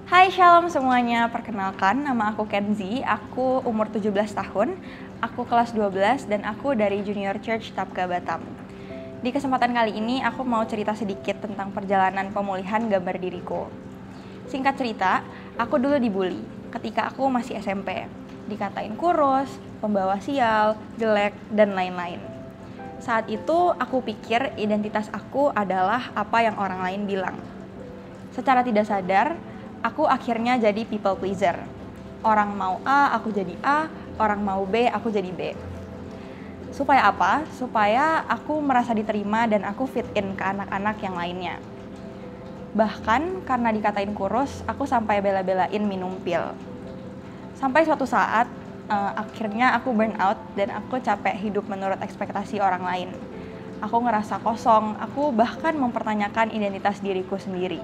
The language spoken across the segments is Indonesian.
Hai Shalom semuanya, perkenalkan nama aku Kenzi, aku umur 17 tahun, aku kelas 12 dan aku dari Junior Church Tapka Batam. Di kesempatan kali ini aku mau cerita sedikit tentang perjalanan pemulihan gambar diriku. Singkat cerita, aku dulu dibully ketika aku masih SMP. Dikatain kurus, pembawa sial, jelek, dan lain-lain. Saat itu aku pikir identitas aku adalah apa yang orang lain bilang. Secara tidak sadar, aku akhirnya jadi people pleaser. Orang mau A, aku jadi A. Orang mau B, aku jadi B. Supaya apa? Supaya aku merasa diterima dan aku fit in ke anak-anak yang lainnya. Bahkan karena dikatain kurus, aku sampai bela-belain minum pil. Sampai suatu saat, akhirnya aku burn out dan aku capek hidup menurut ekspektasi orang lain. Aku ngerasa kosong, aku bahkan mempertanyakan identitas diriku sendiri.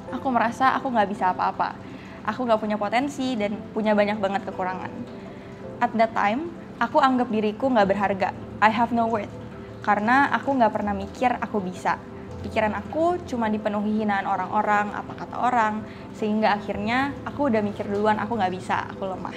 Aku merasa aku nggak bisa apa-apa. Aku nggak punya potensi dan punya banyak banget kekurangan. At that time, aku anggap diriku nggak berharga. I have no worth. Karena aku nggak pernah mikir aku bisa. Pikiran aku cuma dipenuhi hinaan orang-orang, apa kata orang, sehingga akhirnya aku udah mikir duluan aku nggak bisa, aku lemah.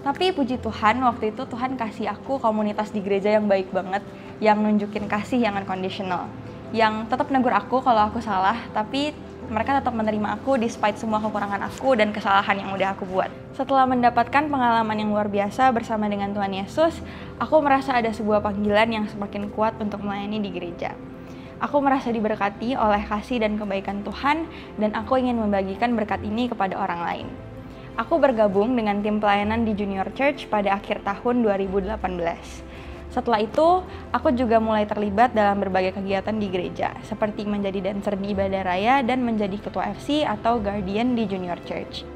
Tapi puji Tuhan, waktu itu Tuhan kasih aku komunitas di gereja yang baik banget, yang nunjukin kasih yang unconditional, yang tetap negur aku kalau aku salah, tapi mereka tetap menerima aku despite semua kekurangan aku dan kesalahan yang udah aku buat. Setelah mendapatkan pengalaman yang luar biasa bersama dengan Tuhan Yesus, aku merasa ada sebuah panggilan yang semakin kuat untuk melayani di gereja. Aku merasa diberkati oleh kasih dan kebaikan Tuhan, dan aku ingin membagikan berkat ini kepada orang lain. Aku bergabung dengan tim pelayanan di Junior Church pada akhir tahun 2018. Setelah itu, aku juga mulai terlibat dalam berbagai kegiatan di gereja, seperti menjadi dancer di ibadah raya dan menjadi ketua FC atau guardian di Junior Church.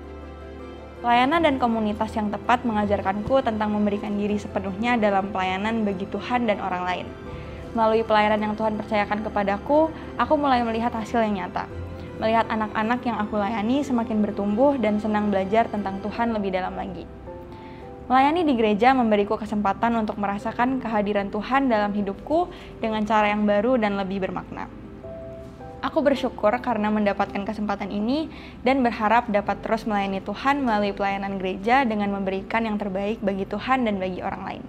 Pelayanan dan komunitas yang tepat mengajarkanku tentang memberikan diri sepenuhnya dalam pelayanan bagi Tuhan dan orang lain. Melalui pelayanan yang Tuhan percayakan kepadaku, aku mulai melihat hasil yang nyata. Melihat anak-anak yang aku layani semakin bertumbuh dan senang belajar tentang Tuhan lebih dalam lagi. Melayani di gereja memberiku kesempatan untuk merasakan kehadiran Tuhan dalam hidupku dengan cara yang baru dan lebih bermakna. Aku bersyukur karena mendapatkan kesempatan ini dan berharap dapat terus melayani Tuhan melalui pelayanan gereja dengan memberikan yang terbaik bagi Tuhan dan bagi orang lain.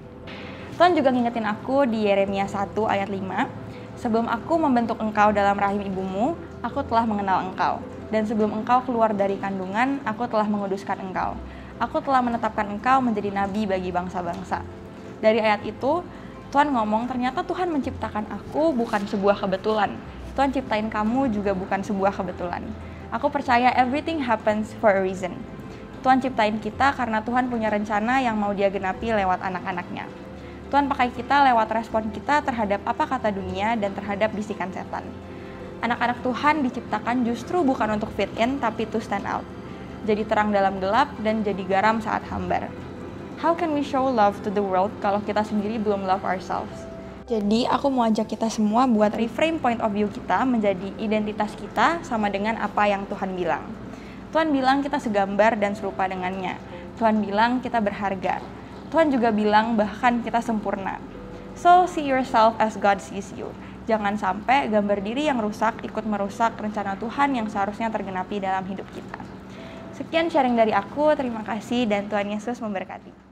Tuhan juga ngingetin aku di Yeremia 1 ayat 5, sebelum aku membentuk engkau dalam rahim ibumu, aku telah mengenal engkau. Dan sebelum engkau keluar dari kandungan, aku telah menguduskan engkau. Aku telah menetapkan engkau menjadi nabi bagi bangsa-bangsa. Dari ayat itu, Tuhan ngomong ternyata Tuhan menciptakan aku bukan sebuah kebetulan. Tuhan ciptain kamu juga bukan sebuah kebetulan. Aku percaya everything happens for a reason. Tuhan ciptain kita karena Tuhan punya rencana yang mau Dia genapi lewat anak-anaknya. Tuhan pakai kita lewat respon kita terhadap apa kata dunia dan terhadap bisikan setan. Anak-anak Tuhan diciptakan justru bukan untuk fit in, tapi to stand out. Jadi terang dalam gelap dan jadi garam saat hambar. How can we show love to the world kalau kita sendiri belum love ourselves? Jadi aku mau ajak kita semua buat reframe point of view kita menjadi identitas kita sama dengan apa yang Tuhan bilang. Tuhan bilang kita segambar dan serupa dengannya. Tuhan bilang kita berharga. Tuhan juga bilang bahkan kita sempurna. So see yourself as God sees you. Jangan sampai gambar diri yang rusak ikut merusak rencana Tuhan yang seharusnya tergenapi dalam hidup kita. Sekian sharing dari aku, terima kasih dan Tuhan Yesus memberkati.